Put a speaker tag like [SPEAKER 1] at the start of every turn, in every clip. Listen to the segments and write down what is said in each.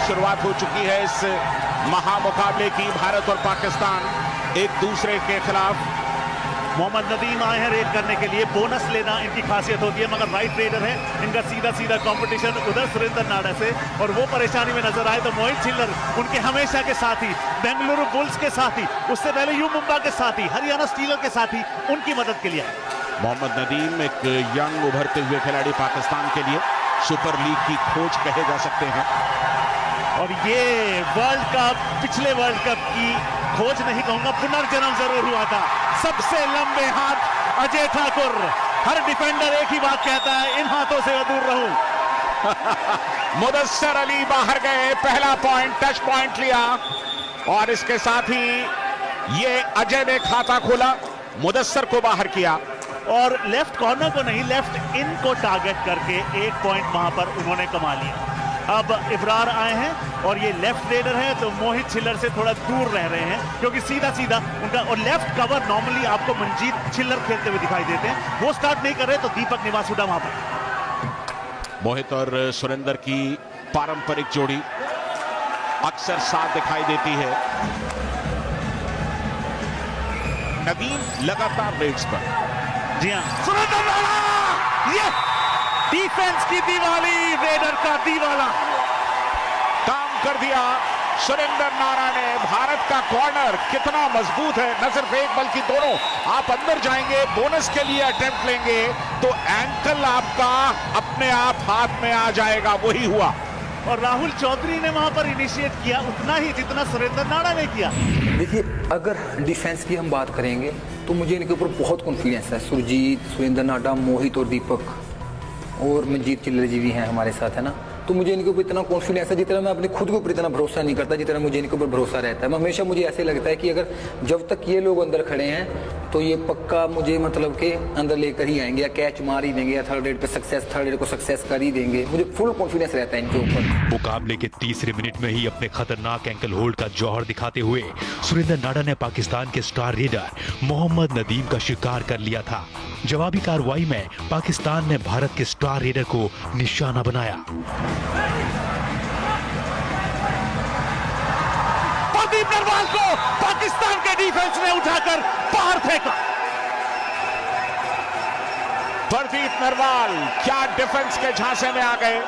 [SPEAKER 1] शुरुआत हो चुकी है इस महामुकाबले की। भारत और पाकिस्तान एक दूसरे के खिलाफ।
[SPEAKER 2] मोहम्मद नदीम आए हैं रेड करने के लिए, बोनस लेना इनकी खासियत होती है, मगर राइट रेडर है, इनका सीधा सीधा कंपटीशन उधर सुरेंद्र नाडा से, और वो परेशानी में नजर आए तो मोहित छिल्लर उनके हमेशा के साथी, बेंगलुरु बुल्स के साथी, उससे पहले यू मुंबा के साथी, हरियाणा स्टीलर के साथी, उनकी मदद के लिए आए।
[SPEAKER 1] मोहम्मद नदीम एक यंग उभरते हुए खिलाड़ी, पाकिस्तान के लिए सुपर लीग की खोज कहे जा सकते हैं।
[SPEAKER 2] और ये वर्ल्ड कप, पिछले वर्ल्ड कप की खोज नहीं कहूंगा, पुनर्जन्म जरूर हुआ था। सबसे लंबे हाथ अजय ठाकुर, हर डिफेंडर एक ही बात कहता है, इन हाथों से दूर रहूं।
[SPEAKER 1] मुदस्सर अली बाहर गए, पहला पॉइंट, टच पॉइंट लिया, और इसके साथ ही ये अजय ने खाता खोला, मुदस्सर को बाहर किया,
[SPEAKER 2] और लेफ्ट कॉर्नर को नहीं, लेफ्ट इन को टारगेट करके एक पॉइंट वहां पर उन्होंने कमा लिया। अब इब्रार आए हैं और ये लेफ्ट रेडर है, तो मोहित छिल्लर से थोड़ा दूर रह रहे हैं, क्योंकि सीधा सीधा उनका, और लेफ्ट कवर नॉर्मली आपको मनजीत छिल्लर खेलते हुए दिखाई देते हैं, वो स्टार्ट नहीं कर रहे, तो दीपक निवासुडा वहां पर।
[SPEAKER 1] मोहित और सुरेंद्र की पारंपरिक जोड़ी अक्सर साथ दिखाई देती है। नदीम लगातार रेड्स पर।
[SPEAKER 2] जी हाँ, सुरेंद्र नाडा, ये डिफेंस की दिवाली, रेडर का दीवाला
[SPEAKER 1] काम कर दिया सुरेंद्र नाडा ने। भारत का कॉर्नर कितना मजबूत है, न सिर्फ एक बल्कि दोनों। आप अंदर जाएंगे, बोनस के लिए अटेम्प्ट लेंगे, तो एंकल आपका अपने आप हाथ में आ जाएगा, वही हुआ।
[SPEAKER 2] और राहुल चौधरी ने वहां पर इनिशिएट किया उतना ही जितना सुरेंद्र नाडा ने किया।
[SPEAKER 3] देखिए, अगर डिफेंस की हम बात करेंगे तो मुझे इनके ऊपर बहुत कॉन्फिडेंस है। सुरजीत, सुरेंद्र नाडा, मोहित और दीपक, और मनजीत छिल्लर जी भी हैं हमारे साथ, है ना। तो मुझे इनके ऊपर इतना कॉन्फिडेंस है, जितना मैं अपने खुद के ऊपर इतना भरोसा नहीं करता, जितना मुझे इनके ऊपर भरोसा रहता है। मैं हमेशा, मुझे ऐसे लगता है कि अगर जब तक ये लोग अंदर खड़े हैं तो ये पक्का मुझे मतलब के अंदर लेकर ही आएंगे, या कैच मार ही देंगे, या थर्ड रेड पे सक्सेस, थर्ड रेड को सक्सेस कर ही देंगे। मुझे फुल कॉन्फिडेंस रहता है इनके ऊपर।
[SPEAKER 4] मुकाबले के तीसरे मिनट में ही अपने खतरनाक एंकल होल्ड का जौहर दिखाते हुए सुरेंद्र नाडा ने पाकिस्तान के स्टार रेडर मोहम्मद नदीम का शिकार कर लिया था। जवाबी कार्रवाई में पाकिस्तान ने भारत के स्टार रेडर को निशाना बनाया।
[SPEAKER 2] प्रदीप नरवाल को पाकिस्तान के डिफेंस ने उठाकर बाहर फेंका।
[SPEAKER 1] प्रदीप नरवाल क्या डिफेंस के झांसे में आ गए।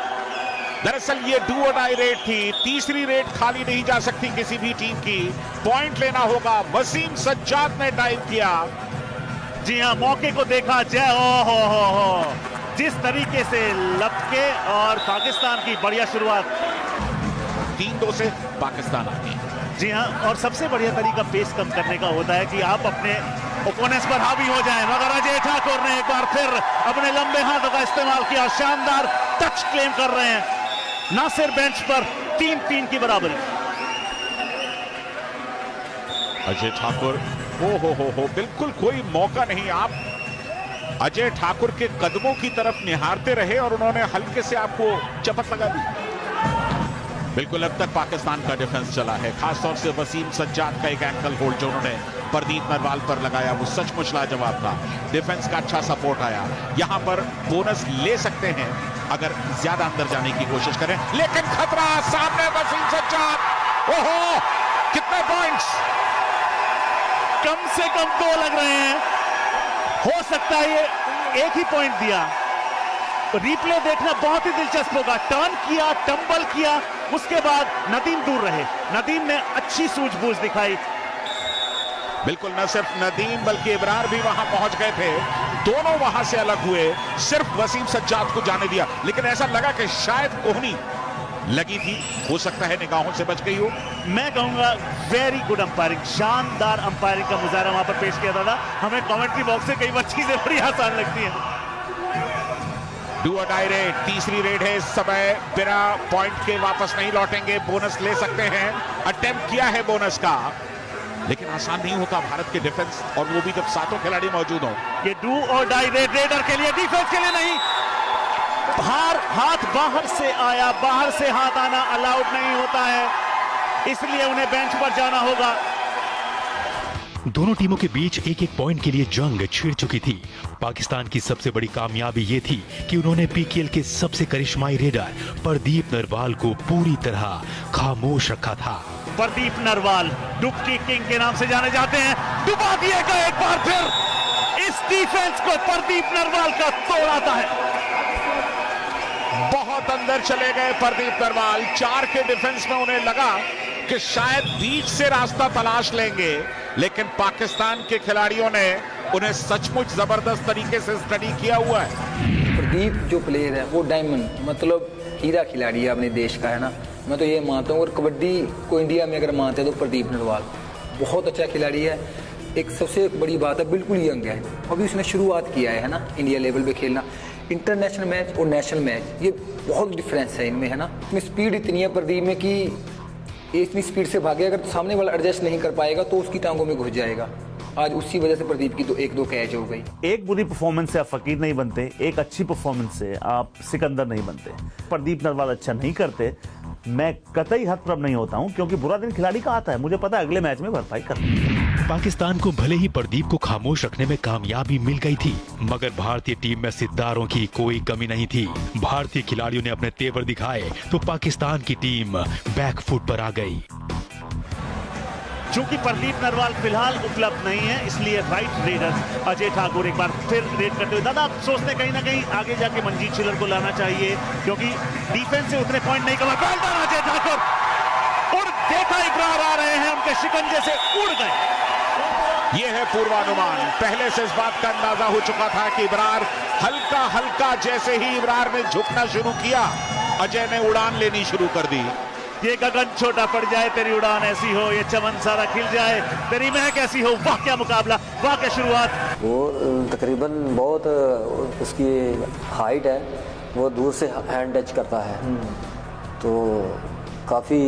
[SPEAKER 1] दरअसल ये डू और डाई रेड थी, तीसरी रेड खाली नहीं जा सकती किसी भी टीम की, पॉइंट लेना होगा। वसीम सज्जाद ने डाइव किया।
[SPEAKER 2] जी हाँ, मौके को देखा, जय हो, जिस तरीके से लपके, और पाकिस्तान की बढ़िया शुरुआत।
[SPEAKER 1] 3-2 से पाकिस्तान आती है।
[SPEAKER 2] जी हाँ, और सबसे बढ़िया तरीका पेस कम करने का होता है कि आप अपने ओपोनेंट्स पर हावी हो जाएं, मगर अजय ठाकुर ने एक बार फिर अपने लंबे हाथों का इस्तेमाल किया, शानदार टच क्लेम कर रहे हैं। नासिर बेंच पर 3-3 की बराबरी।
[SPEAKER 1] अजय ठाकुर, हो, बिल्कुल कोई मौका नहीं। आप अजय ठाकुर के कदमों की तरफ निहारते रहे और उन्होंने हल्के से आपको चपत लगा दी। बिल्कुल अब तक पाकिस्तान का डिफेंस चला है, खासतौर से वसीम सज्जाद का एक एंकल होल्ड जो उन्होंने प्रदीप नरवाल पर लगाया, वो सचमुच लाजवाब था। डिफेंस का अच्छा सपोर्ट आया। यहां पर बोनस ले सकते हैं अगर ज्यादा अंदर जाने की कोशिश करें, लेकिन खतरा सामने। वसीम सज्जाद, ओहो, कितने पॉइंट्स,
[SPEAKER 2] कम से कम 2 लग रहे हैं, हो सकता है ये एक ही पॉइंट दिया। रिप्ले देखना बहुत ही दिलचस्प होगा। टर्न किया, टंबल किया, उसके बाद नदीम दूर रहे। नदीम ने अच्छी सूझबूझ दिखाई।
[SPEAKER 1] बिल्कुल, न सिर्फ नदीम बल्कि इब्रार भी वहां पहुंच गए थे, दोनों वहां से अलग हुए, सिर्फ वसीम सज्जाद को जाने दिया। लेकिन ऐसा लगा कि शायद कोहनी लगी थी, हो सकता है निगाहों से बच गई हो।
[SPEAKER 2] मैं कहूंगा वेरी गुड अंपायरिंग, शानदार अंपायरिंग का मुजाहरा वहां पर पेश किया था। हमें कमेंट्री बॉक्स से कई बार चीजें बड़ी आसान लगती हैं।
[SPEAKER 1] डू और डाई रेड, तीसरी रेड है इस समय, बिना पॉइंट के वापस नहीं लौटेंगे, बोनस ले सकते हैं। अटेम्प्ट किया है बोनस का, लेकिन आसान नहीं होता भारत के डिफेंस, और वो भी जब 7 खिलाड़ी मौजूद हो।
[SPEAKER 2] ये डू और डाई रेड, रेडर के लिए, डिफेंस के लिए नहीं। हाथ बाहर से आया, बाहर से हाथ आना अलाउड नहीं होता है, इसलिए उन्हें बेंच पर जाना होगा।
[SPEAKER 4] दोनों टीमों के बीच एक एक पॉइंट के लिए जंग छिड़ चुकी थी। पाकिस्तान की सबसे बड़ी कामयाबी ये थी कि उन्होंने पीकेएल के सबसे करिश्माई रेडर प्रदीप नरवाल को पूरी तरह खामोश रखा था।
[SPEAKER 2] प्रदीप नरवाल डुबकी किंग के नाम से जाने जाते हैं, डुबा दिएगा एक बार फिर। इस डिफेंस को प्रदीप नरवाल का तोड़ आता है।
[SPEAKER 1] बहुत अंदर चले गए प्रदीप नरवाल। 4 के डिफेंस में उन्हें लगा कि शायद बीच से रास्ता तलाश लेंगे, लेकिन पाकिस्तान के खिलाड़ियों ने उन्हें सचमुच जबरदस्त तरीके से स्टडी किया हुआ है।
[SPEAKER 3] प्रदीप जो प्लेयर है वो डायमंड मतलब हीरा खिलाड़ी है अपने देश का, है ना। मैं तो ये मानता हूँ, और कबड्डी को इंडिया में अगर मानते हैं तो प्रदीप नरवाल बहुत अच्छा खिलाड़ी है। एक सबसे बड़ी बात है, बिल्कुल यंग है, अभी उसने शुरुआत किया है ना इंडिया लेवल पे खेलना। इंटरनेशनल मैच और नेशनल मैच ये बहुत डिफरेंस है इनमें, है ना। इसमें स्पीड इतनी है प्रदीप में कि ये इतनी स्पीड से भागे, अगर तो सामने वाला एडजस्ट नहीं कर पाएगा तो उसकी टांगों में घुस जाएगा। आज उसी वजह से प्रदीप की 1-2 कैच हो गई।
[SPEAKER 2] एक बुरी परफॉर्मेंस से आप फकीर नहीं बनते, एक अच्छी परफॉर्मेंस से आप सिकंदर नहीं बनते। प्रदीप नरवाल अच्छा नहीं करते, मैं कतई हतप्रभ नहीं होता हूं, क्योंकि बुरा दिन खिलाड़ी का आता है, मुझे पता है अगले मैच में भरपाई करना।
[SPEAKER 4] पाकिस्तान को भले ही प्रदीप को खामोश रखने में कामयाबी मिल गई थी, मगर भारतीय टीम में सितारों की कोई कमी नहीं थी। भारतीय खिलाड़ियों ने अपने तेवर दिखाए तो पाकिस्तान की टीम बैकफुट पर आ गई।
[SPEAKER 2] चूंकि प्रदीप नरवाल फिलहाल उपलब्ध नहीं है, इसलिए राइट रेडर अजय ठाकुर एक बार फिर रेड करते हुए, दादा आप सोचते कहीं ना कहीं आगे जाके मनजीत छिल्लर को लाना चाहिए, क्योंकि डिफेंस से उतने पॉइंट नहीं कमा। अजय ठाकुर उड़ देखा, इब्रार आ रहे हैं, उनके शिकंजे से उड़ गए।
[SPEAKER 1] ये है पूर्वानुमान। पहले से इस बात का अंदाजा हो चुका था कि इब्रार हल्का हल्का, जैसे ही इब्रार ने झुकना शुरू किया, अजय ने उड़ान लेनी शुरू कर दी।
[SPEAKER 2] ये गगन छोटा पड़ जाए तेरी उड़ान ऐसी हो, ये चमन सारा खिल जाए तेरी महक ऐसी हो। वाह क्या मुकाबला, वाह क्या शुरुआत।
[SPEAKER 5] वो तकरीबन बहुत उसकी हाइट है, वो दूर से हैंड टच करता है, तो काफ़ी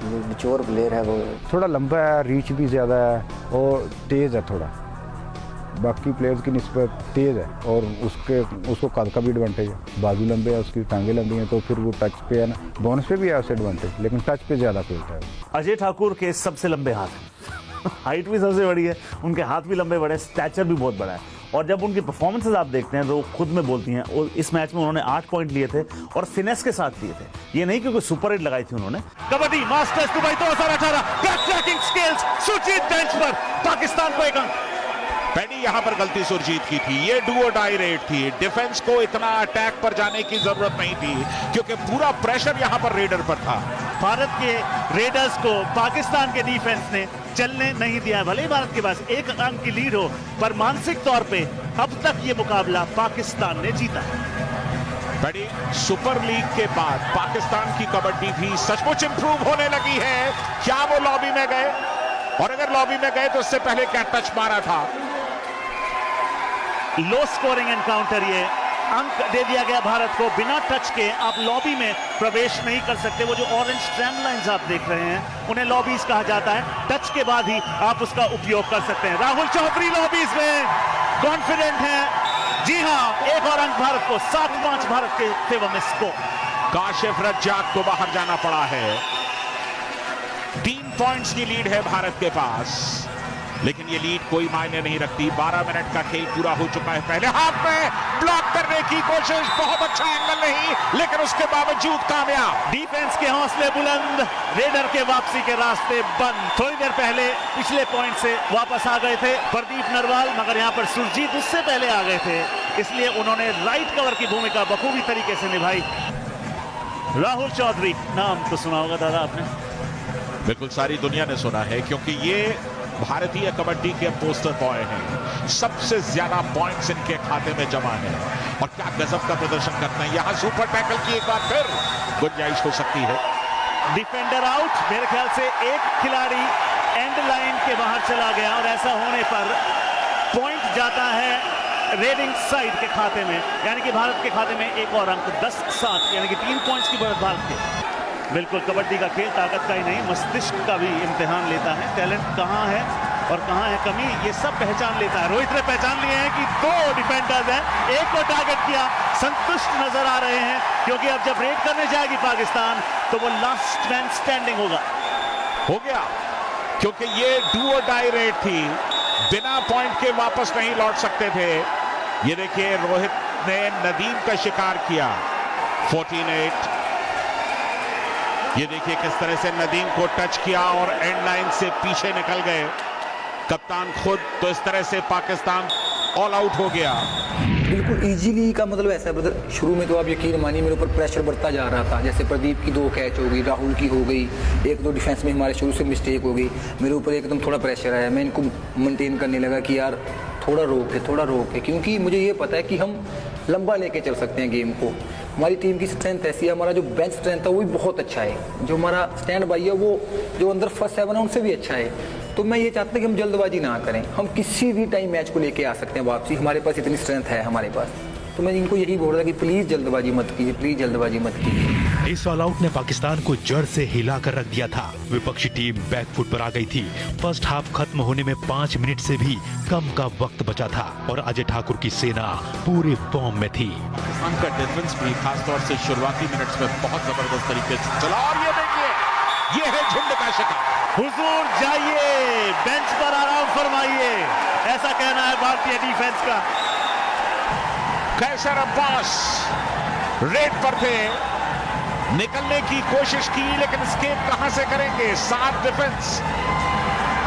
[SPEAKER 5] मैच्योर प्लेयर है। वो
[SPEAKER 6] थोड़ा लंबा है, रीच भी ज़्यादा है और तेज़ है थोड़ा, बाकी प्लेयर्स की निस्बत तेज़ है, और उसको कद का भी एडवांटेज है। बाजू लंबे है, उसकी टांगे लंबी हैं, तो फिर वो टच पे है ना, बोनस पे भी है उससे एडवांटेज, लेकिन टच पे ज़्यादा खेलता है।
[SPEAKER 2] अजय ठाकुर के सबसे लंबे हाथ हाइट भी सबसे बड़ी है, उनके हाथ भी लंबे बड़े, स्टैचर भी बहुत बड़ा है। और जब उनकी परफॉर्मेंसेस आप देखते हैं तो खुद में बोलती हैं। और इस मैच में उन्होंने 8 पॉइंट लिए थे और फिनेस के साथ लिए थे, ये नहीं क्योंकि सुपर हिट लगाई थी उन्होंने। Kabaddi masters Dubai 2018 back tracking skills, Surjeet bench पर, पाकिस्तान को 1 अंक।
[SPEAKER 1] पैडी यहां पर गलती सुरजीत की थी, ये डू और डाई रेड थी। डिफेंस को इतना अटैक पर जाने की जरूरत नहीं थी, क्योंकि पूरा प्रेशर यहां पर रेडर पर था।
[SPEAKER 2] भारत के रेडर्स को पाकिस्तान के डिफेंस ने चलने नहीं दिया। भले ही भारत के पास 1 अंक की लीड हो, पर मानसिक तौर पे अब तक ये मुकाबला पाकिस्तान ने जीता है।
[SPEAKER 1] बड़ी सुपर लीग के बाद पाकिस्तान की कबड्डी भी सचमुच इंप्रूव होने लगी है। क्या वो लॉबी में गए? और अगर लॉबी में गए तो उससे पहले क्या टच मारा था?
[SPEAKER 2] लो स्कोरिंग एनकाउंटर, ये अंक दे दिया गया भारत को। बिना टच के आप लॉबी में प्रवेश नहीं कर सकते। वो जो ऑरेंज ट्रैम लाइंस आप देख रहे हैं, उन्हें लॉबीज कहा जाता है। टच के बाद ही आप उसका उपयोग कर सकते हैं। राहुल चौधरी लॉबीज में कॉन्फिडेंट हैं। जी हां, 1 और अंक भारत को, 7-5 भारत के फेवर में स्कोर।
[SPEAKER 1] काशिफ रज्जाक को बाहर जाना पड़ा है। 3 पॉइंट्स की लीड है भारत के पास, लेकिन ये लीड कोई मायने नहीं रखती। 12 मिनट का खेल पूरा हो चुका है। पहले हाफ में ब्लॉक करने की कोशिश, बहुत अच्छा एंगल नहीं, लेकिन उसके बावजूद कामयाब।
[SPEAKER 2] डिफेंस के हौसले बुलंद, रेडर के वापसी के रास्ते बंद। थोड़ी देर पहले पिछले पॉइंट से वापस आ गए थे प्रदीप नरवाल, मगर यहां पर सुरजीत उससे पहले आ गए थे, इसलिए उन्होंने राइट कवर की भूमिका बखूबी तरीके से निभाई। राहुल चौधरी, नाम तो सुना होगा दादा आपने?
[SPEAKER 1] बिल्कुल, सारी दुनिया ने सुना है, क्योंकि ये भारतीय कबड्डी के पोस्टर बॉय हैं। सबसे ज्यादा पॉइंट्स इनके खाते में जमा है, और क्या गजब का प्रदर्शन करते हैं। यहां सुपर टैकल की एक बार फिर गुंजाइश हो सकती है।
[SPEAKER 2] डिफेंडर आउट, मेरे ख्याल से एक खिलाड़ी एंड लाइन के बाहर चला गया, और ऐसा होने पर पॉइंट जाता है रेडिंग साइड के खाते में, यानी कि भारत के खाते में 1 और अंक, 10-7, यानी कि 3 पॉइंट्स की बढ़त भारत के। बिल्कुल, कबड्डी का खेल ताकत का ही नहीं, मस्तिष्क का भी इम्तिहान लेता है। टैलेंट कहाँ है और कहाँ है कमी, ये सब पहचान लेता है। रोहित ने पहचान लिए हैं कि 2 डिफेंडर्स हैं, एक को टारगेट किया, संतुष्ट नजर आ रहे हैं, क्योंकि अब जब रेड करने जाएगी पाकिस्तान तो वो लास्ट मैन स्टैंडिंग होगा।
[SPEAKER 1] हो गया क्योंकि ये डू और डाई रेड थी, बिना पॉइंट के वापस नहीं लौट सकते थे। ये देखिए रोहित ने नदीम का शिकार किया। 14-8। ये देखिए किस तरह से नदीम को टच किया और एंड लाइन से पीछे निकल गए कप्तान खुद। तो इस तरह से पाकिस्तान ऑल आउट हो गया।
[SPEAKER 3] बिल्कुल इजीली का मतलब ऐसा है ब्रदर, शुरू में तो आप यकीन मानिए मेरे ऊपर प्रेशर बढ़ता जा रहा था। जैसे प्रदीप की 2 कैच हो गई, राहुल की हो गई, 1-2 डिफेंस में हमारे शुरू से मिस्टेक हो गई, मेरे ऊपर एकदम थोड़ा प्रेशर आया। मैं इनको मेंटेन करने लगा कि यार थोड़ा रोक है, क्योंकि मुझे ये पता है कि हम लंबा लेके चल सकते हैं गेम को। हमारी टीम की स्ट्रेंथ ऐसी है, हमारा जो बेंच स्ट्रेंथ है वो भी बहुत अच्छा है, जो हमारा स्टैंड बाई है वो जो अंदर फर्स्ट 7 है उनसे भी अच्छा है। तो मैं ये चाहता हूँ कि हम जल्दबाजी ना करें, हम किसी भी टाइम मैच को लेके आ सकते हैं वापसी, हमारे पास इतनी स्ट्रेंथ है हमारे पास। तो मैं इनको यही बोल रहा कि प्लीज़ जल्दबाजी मत कीजिए, प्लीज़ जल्दबाजी मत कीजिए।
[SPEAKER 4] इस ऑल आउट ने पाकिस्तान को जड़ से हिलाकर रख दिया था। विपक्षी टीम बैकफुट पर आ गई थी। फर्स्ट हाफ खत्म होने में 5 मिनट से भी कम का वक्त बचा था और अजय ठाकुर की सेना पूरे फॉर्म में थी।
[SPEAKER 1] पाकिस्तान का डिफेंस भी खासतौर से शुरुआती मिनट्स में बहुत जबरदस्त तरीके से चला। और ये देखिए, ये है झुंड का शिकार।
[SPEAKER 2] हुजूर जाइए, बेंच पर आराम फरमाइए, ऐसा कहना है भारतीय डिफेंस का।
[SPEAKER 1] कैसर अब्बास रेड पर थे, निकलने की कोशिश की लेकिन एस्केप कहां से करेंगे। 7 डिफेंस।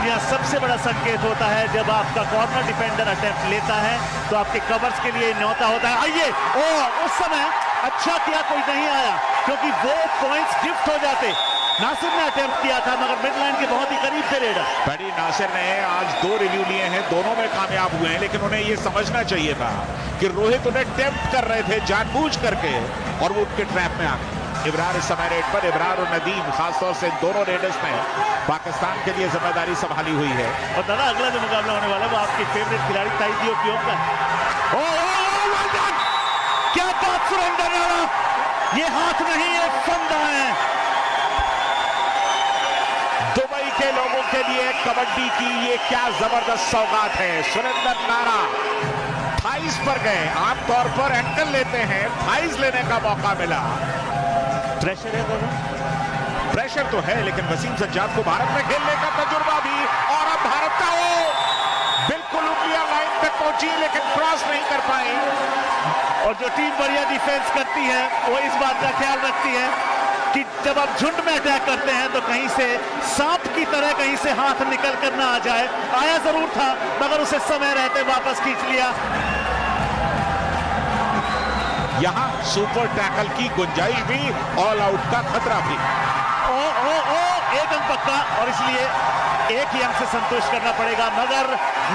[SPEAKER 2] यह सबसे बड़ा संकेत होता है जब आपका कॉर्नर डिफेंडर अटेम्प्ट लेता है तो आपके कवर्स के लिए न्योता होता है आइए। और उस समय अच्छा किया कोई नहीं आया, क्योंकि वो पॉइंट्स गिफ्ट हो जाते। नासिर ने अटेम्प्ट किया था मगर मिड लाइन के बहुत ही करीब थे रेडर।
[SPEAKER 1] पैडी नासिर ने आज 2 रिव्यू लिए हैं, दोनों में कामयाब हुए हैं, लेकिन उन्हें यह समझना चाहिए था कि रोहित उन्हें टेम्प्ट कर रहे थे जानबूझ करके और वो उनके ट्रैप में आ गए। इब्रार इस समय रेड पर, इब्रार और नदीम खासतौर से दोनों रेडर्स ने पाकिस्तान के लिए जिम्मेदारी संभाली हुई है।
[SPEAKER 2] और दादा अगला जो मुकाबला होने वाला है वो आपके फेवरेट खिलाड़ी ताइदियो पियोक का है। क्या बात सुरेंद्र नाड़ा, ये हाथ नहीं ये फंदा है।
[SPEAKER 1] दुबई के लोगों के लिए कबड्डी की ये क्या जबरदस्त सौगात है। सुरेंद्र नाड़ा थाइस पर गए, आमतौर पर एंकल लेते हैं, थाइस लेने का मौका मिला।
[SPEAKER 2] प्रेशर है दोनों,
[SPEAKER 1] प्रेशर तो है, लेकिन वसीम सज्जाद को भारत में खेलने का तजुर्बा भी। और अब भारत का वो बिल्कुल उंगलियां लाइन तक पहुंची लेकिन क्रॉस नहीं कर पाई।
[SPEAKER 2] और जो टीम बढ़िया डिफेंस करती है वो इस बात का ख्याल रखती है कि जब आप झुंड में अटैक करते हैं तो कहीं से सांप की तरह कहीं से हाथ निकल कर ना आ जाए। आया जरूर था मगर उसे समय रहते वापस खींच लिया।
[SPEAKER 1] यहां सुपर टैकल की गुंजाइश भी, ऑल आउट का खतरा भी।
[SPEAKER 2] एक अंक पक्का और इसलिए एक ही अंक से संतुष्ट करना पड़ेगा। मगर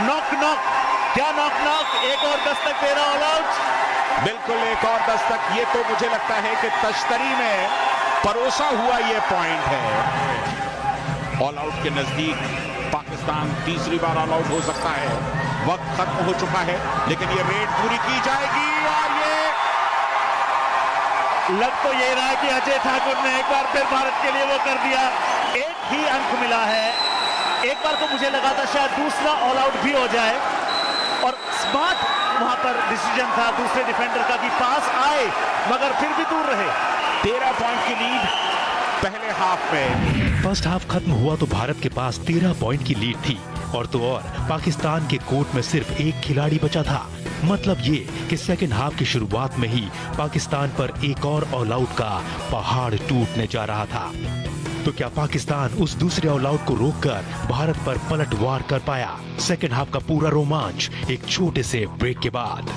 [SPEAKER 2] नॉक क्या नॉक एक और दस्तक दे रहा ऑल आउट।
[SPEAKER 1] बिल्कुल एक और दस्तक। ये तो मुझे लगता है कि तश्तरी में परोसा हुआ ये पॉइंट है। ऑल आउट के नजदीक पाकिस्तान तीसरी बार ऑल आउट हो सकता है। वक्त खत्म हो चुका है लेकिन ये रेड पूरी की जाएगी। और ये
[SPEAKER 2] लग तो ये रहा है कि अजय ठाकुर ने एक बार फिर भारत के लिए वो कर दिया। एक ही अंक मिला है। एक बार तो मुझे लगा था शायद दूसरा ऑल आउट भी हो जाए और स्मार्ट वहां पर डिसीजन था दूसरे डिफेंडर का कि पास आए मगर फिर भी दूर रहे।
[SPEAKER 1] 13 पॉइंट की लीड पहले हाफ में।
[SPEAKER 4] फर्स्ट हाफ खत्म हुआ तो भारत के पास 13 पॉइंट की लीड थी और तो और पाकिस्तान के कोर्ट में सिर्फ एक खिलाड़ी बचा था। मतलब ये कि सेकंड हाफ की शुरुआत में ही पाकिस्तान पर एक और ऑल आउट का पहाड़ टूटने जा रहा था। तो क्या पाकिस्तान उस दूसरे ऑल आउट को रोककर भारत पर पलटवार कर पाया? सेकंड हाफ का पूरा रोमांच एक छोटे से ब्रेक के बाद।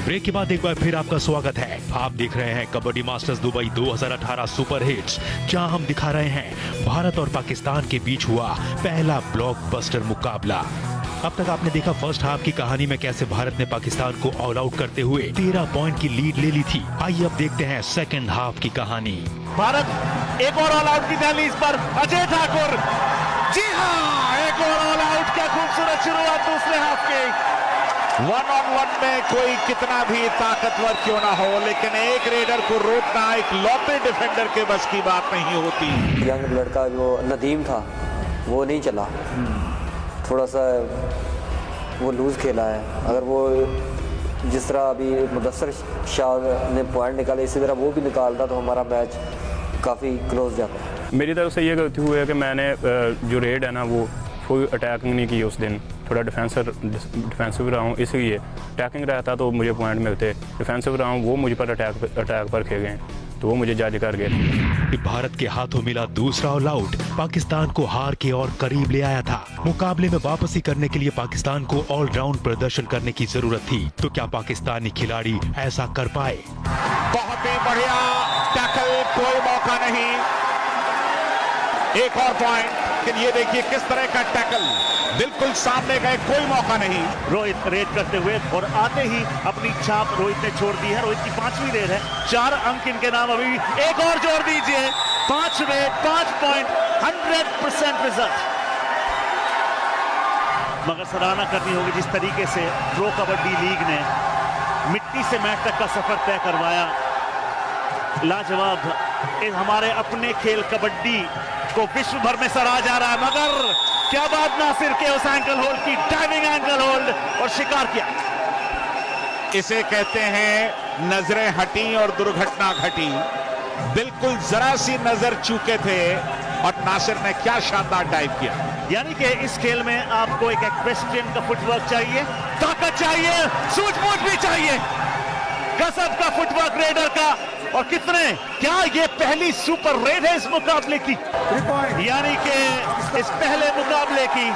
[SPEAKER 4] ब्रेक के बाद एक बार फिर आपका स्वागत है। आप देख रहे हैं kabaddi masters Dubai 2018 super hits, जहां हम दिखा रहे हैं भारत और पाकिस्तान के बीच हुआ पहला ब्लॉकबस्टर मुकाबला। अब तक आपने देखा फर्स्ट हाफ की कहानी में कैसे भारत ने पाकिस्तान को ऑल आउट करते हुए 13 पॉइंट की लीड ले ली थी। आइए अब देखते हैं सेकंड हाफ की कहानी।
[SPEAKER 2] भारत एक और ऑल आउट की दहलीज पर, अजय ठाकुर, जी हाँ एक और ऑल आउट। क्या खूबसूरत शुरुआत दूसरे हाफ की।
[SPEAKER 1] 1-on-1 में कोई कितना भी ताकतवर क्यों ना हो लेकिन एक रेडर को रोकना एक लौते डिफेंडर के बस की बात नहीं होती।
[SPEAKER 5] यंग लड़का जो नदीम था वो नहीं चला, थोड़ा सा वो लूज खेला है। अगर वो जिस तरह अभी मुदस्सर शाह ने पॉइंट निकाले, इसी तरह वो भी निकालता तो हमारा मैच काफ़ी क्लोज जाता।
[SPEAKER 7] मेरी तरफ से ये गलती हुई है कि मैंने जो रेड है ना वो कोई अटैकिंग नहीं की उस दिन, थोड़ा डिफेंसिव रहा हूँ, इसलिए अटैकिंग रहता तो मुझे पॉइंट मिलते, डिफेंसिव रहा हूँ वो मुझ पर अटैक पर खे गए तो वो मुझे जज कर गए।
[SPEAKER 4] भारत के हाथों मिला दूसरा ऑल आउट पाकिस्तान को हार के और करीब ले आया था। मुकाबले में वापसी करने के लिए पाकिस्तान को ऑलराउंड प्रदर्शन करने की जरूरत थी, तो क्या पाकिस्तानी खिलाड़ी ऐसा कर पाए?
[SPEAKER 1] बहुत ही बढ़िया टैकल, कोई मौका नहीं, एक और पॉइंट। लेकिन ये देखिए किस तरह का टैकल, बिल्कुल सामने गए, कोई मौका नहीं।
[SPEAKER 2] रोहित रेड करते हुए और आते ही अपनी छाप रोहित ने छोड़ दी है। रोहित की 5वीं रेड है, 4 अंक इनके नाम अभी भी। एक और जोड़ दीजिए, 5 रेड, 5 पॉइंट, 100% रिजल्ट। मगर सराहना करनी होगी जिस तरीके से प्रो कबड्डी लीग ने मिट्टी से मैच तक का सफर तय करवाया। लाजवाब हमारे अपने खेल कबड्डी को विश्व भर में सराहा जा रहा है। मगर क्या बात नासिर के उस एंकल होल्ड की, डाइविंग एंकल होल्ड, और शिकार किया।
[SPEAKER 1] इसे कहते हैं नजरें हटी और दुर्घटना घटी। बिल्कुल जरा सी नजर चूके थे और नासिर ने क्या शानदार डाइव किया।
[SPEAKER 2] यानी कि इस खेल में आपको एक एक्वेस्ट्रियन का फुटवर्क चाहिए, ताकत चाहिए, सूझबूझ भी चाहिए, गजब का फुटवर्क रेडर का। और कितने, क्या ये पहली सुपर रेड है इस मुकाबले की? यानी कि इस पहले मुकाबले की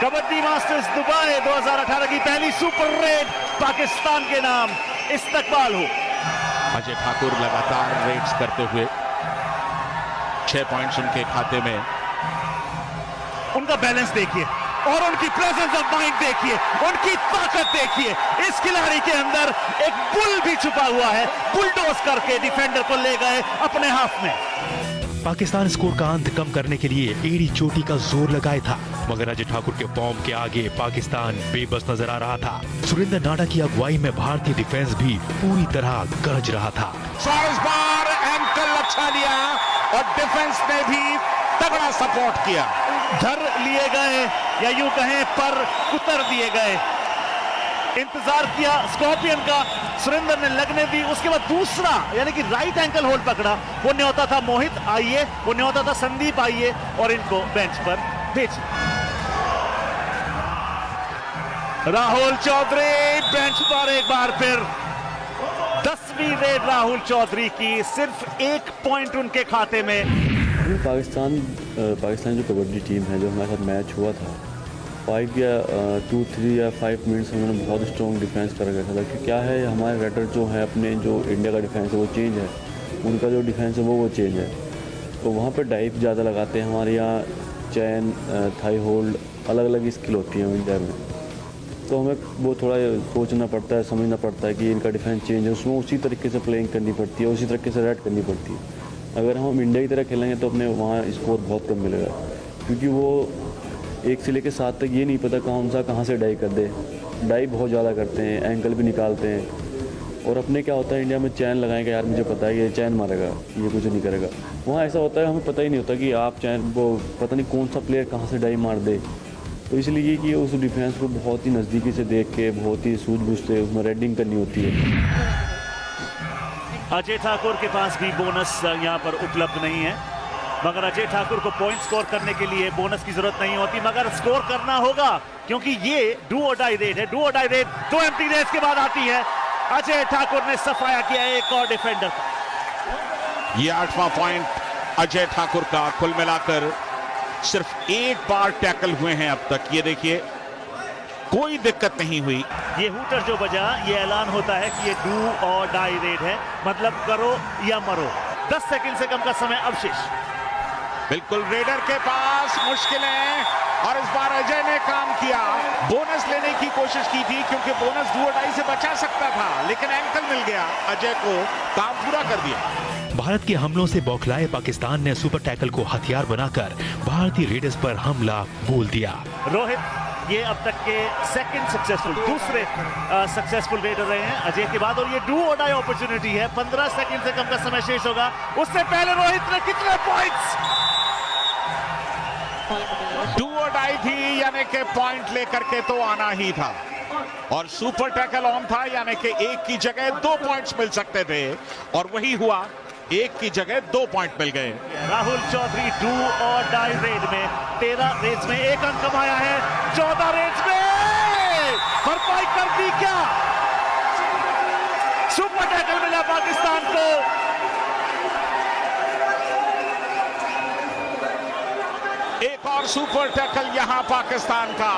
[SPEAKER 2] कबड्डी मास्टर्स दुबई 2018 की पहली सुपर रेड पाकिस्तान के नाम इस्तकबाल हो।
[SPEAKER 1] अजय ठाकुर लगातार रेड्स करते हुए 6 पॉइंट्स उनके खाते में।
[SPEAKER 2] उनका बैलेंस देखिए और उनकी प्रेजेंस ऑफ माइंड देखिए, उनकी ताकत देखिए। इस खिलाड़ी के अंदर एक बुल भी छुपा हुआ है, बुलडोज करके डिफेंडर को ले गए अपने हाथ में।
[SPEAKER 4] पाकिस्तान स्कोर का अंत कम करने के लिए एड़ी चोटी का जोर लगाया था, मगर अजय ठाकुर के फॉर्म के आगे पाकिस्तान बेबस नजर आ रहा था। सुरेंद्र नाडा की अगुवाई में भारतीय डिफेंस भी पूरी तरह गरज रहा था।
[SPEAKER 1] इस बार एंकल अच्छा लिया और डिफेंस ने भी तगड़ा सपोर्ट किया।
[SPEAKER 2] धर लिए गए या यूं कहें पर कुतर दिए गए। इंतजार किया स्कॉर्पियन का, सुरेंद्र ने लगने दी, उसके बाद दूसरा यानी कि राइट एंकल होल्ड पकड़ा। वो न्योता था मोहित आइए, वो न्योता था संदीप आइए, और इनको बेंच पर भेज। राहुल चौधरी बेंच पर एक बार फिर। 10वीं रेड राहुल चौधरी की, सिर्फ 1 पॉइंट उनके खाते में।
[SPEAKER 8] पाकिस्तान जो कबड्डी टीम है, जो हमारे साथ मैच हुआ था, 5 या 2-3 या 5 मिनट्स उन्होंने बहुत स्ट्रॉन्ग डिफेंस कर रखा था। कि क्या है, हमारे रेडर जो है अपने जो इंडिया का डिफेंस है वो चेंज है, उनका जो डिफेंस है वो चेंज है। तो वहाँ पर डाइव ज़्यादा लगाते हैं। हमारे यहाँ चैन, थाई होल्ड, अलग अलग स्किल होती है इंडिया में। तो हमें वो थोड़ा सोचना पड़ता है, समझना पड़ता है कि इनका डिफेंस चेंज है, उसमें उसी तरीके से प्लेइंग करनी पड़ती है, उसी तरीके से रेड करनी पड़ती है। अगर हम इंडिया की तरह खेलेंगे तो अपने वहाँ स्कोर बहुत कम मिलेगा, क्योंकि वो 1 से लेकर 7 तक ये नहीं पता कहाँ से डाइव कर दे। डाइव बहुत ज़्यादा करते हैं, एंकल भी निकालते हैं। और अपने क्या होता है, इंडिया में चैन लगाएंगे, यार मुझे पता है ये चैन मारेगा, ये कुछ नहीं करेगा। वहाँ ऐसा होता है, हमें पता ही नहीं होता कि आप चैन, वो पता नहीं कौन सा प्लेयर कहाँ से डाइव मार दे। तो इसलिए कि उस डिफेंस को बहुत ही नज़दीकी से देख के, बहुत ही सूझबूझ से उसमें रेडिंग करनी होती है।
[SPEAKER 2] अजय ठाकुर के पास भी बोनस यहाँ पर उपलब्ध नहीं है, मगर अजय ठाकुर को पॉइंट स्कोर करने के लिए बोनस की जरूरत नहीं होती, मगर स्कोर करना होगा क्योंकि ये डू और डाई रेड है। डू और डाई रेड 2 एम्प्टी रेड्स के बाद आती है। अजय ठाकुर ने सफाया किया एक और डिफेंडर।
[SPEAKER 1] ये 8वां पॉइंट अजय ठाकुर का। कुल मिलाकर सिर्फ 1 बार टैकल हुए हैं अब तक। ये देखिए, कोई दिक्कत नहीं हुई।
[SPEAKER 2] ये हूटर जो बजा, ये ऐलान होता है कि ये डू और डाई रेड है, मतलब करो या मरो। 10 सेकंड से कम का समय अवशेष।
[SPEAKER 1] बिल्कुल रेडर के पास मुश्किलें, और इस बार अजय ने काम किया। बोनस लेने की कोशिश की थी क्योंकि बोनस डू और डाई से बचा सकता था, लेकिन एंकल मिल गया। अजय को काम पूरा कर दिया।
[SPEAKER 4] भारत के हमलों से बौखलाए पाकिस्तान ने सुपर टैकल को हथियार बनाकर भारतीय रेडर्स पर हमला बोल दिया।
[SPEAKER 2] रोहित ये अब तक के दूसरे सक्सेसफुल रेडर रहे हैं अजय के बाद, और ये डू और डाई अपॉर्चुनिटी है। 15 सेकंड से कम का समय शेष होगा। उससे पहले रोहित ने कितने पॉइंट्स?
[SPEAKER 1] डू और डाई थी, यानी कि पॉइंट लेकर के तो आना ही था। और सुपर टैकल ऑन था, यानी कि एक की जगह 2 पॉइंट्स मिल सकते थे और वही हुआ, एक की जगह 2 पॉइंट मिल गए।
[SPEAKER 2] राहुल चौधरी डू और डाई रेड में 13 रेस में 1 अंक कमाया है, 14 रेस में भरपाई कर दी क्या? सुपर टैकल मिला पाकिस्तान को।
[SPEAKER 1] एक और सुपर टैकल यहां पाकिस्तान का।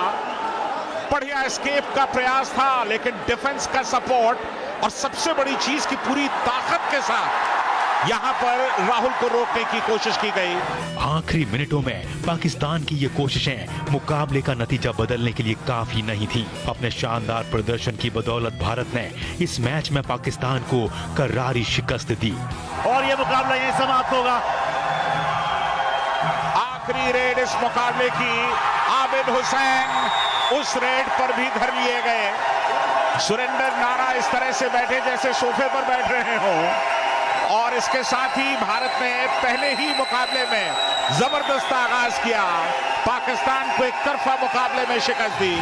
[SPEAKER 1] बढ़िया एस्केप का प्रयास था, लेकिन डिफेंस का सपोर्ट और सबसे बड़ी चीज की पूरी ताकत के साथ यहां पर राहुल को रोकने की कोशिश की गई।
[SPEAKER 4] आखिरी मिनटों में पाकिस्तान की ये कोशिशें मुकाबले का नतीजा बदलने के लिए काफी नहीं थी। अपने शानदार प्रदर्शन की बदौलत भारत ने इस मैच में पाकिस्तान को करारी शिकस्त दी
[SPEAKER 2] और ये मुकाबला यहीं समाप्त होगा।
[SPEAKER 1] आखिरी रेड इस मुकाबले की, आबिद हुसैन उस रेड पर भी धर लिए गए। सुरेंद्र नाडा इस तरह से बैठे जैसे सोफे पर बैठ रहे हों, और इसके साथ ही भारत ने पहले ही मुकाबले में जबरदस्त आगाज किया, पाकिस्तान को एक तरफा मुकाबले में शिकस्त दी।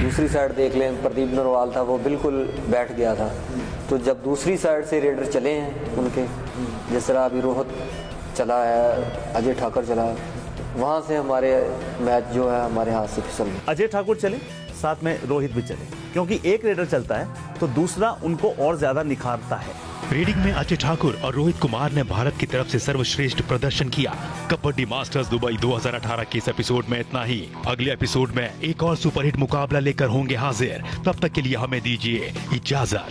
[SPEAKER 5] दूसरी साइड देख लें, प्रदीप नरवाल था, वो बिल्कुल बैठ गया था। तो जब दूसरी साइड से रेडर चले हैं उनके, जिस तरह अभी रोहित चला है, अजय ठाकुर चला है, वहाँ से हमारे मैच जो है हमारे हाथ से फिसल गया।
[SPEAKER 2] अजय ठाकुर चले, साथ में रोहित भी चले, क्योंकि एक रेडर चलता है तो दूसरा उनको और ज्यादा निखारता है।
[SPEAKER 4] रेडिंग में अजय ठाकुर और रोहित कुमार ने भारत की तरफ से सर्वश्रेष्ठ प्रदर्शन किया। कबड्डी मास्टर्स दुबई 2018 के इस एपिसोड में इतना ही। अगले एपिसोड में एक और सुपरहिट मुकाबला लेकर होंगे हाजिर। तब तक के लिए हमें दीजिए इजाजत।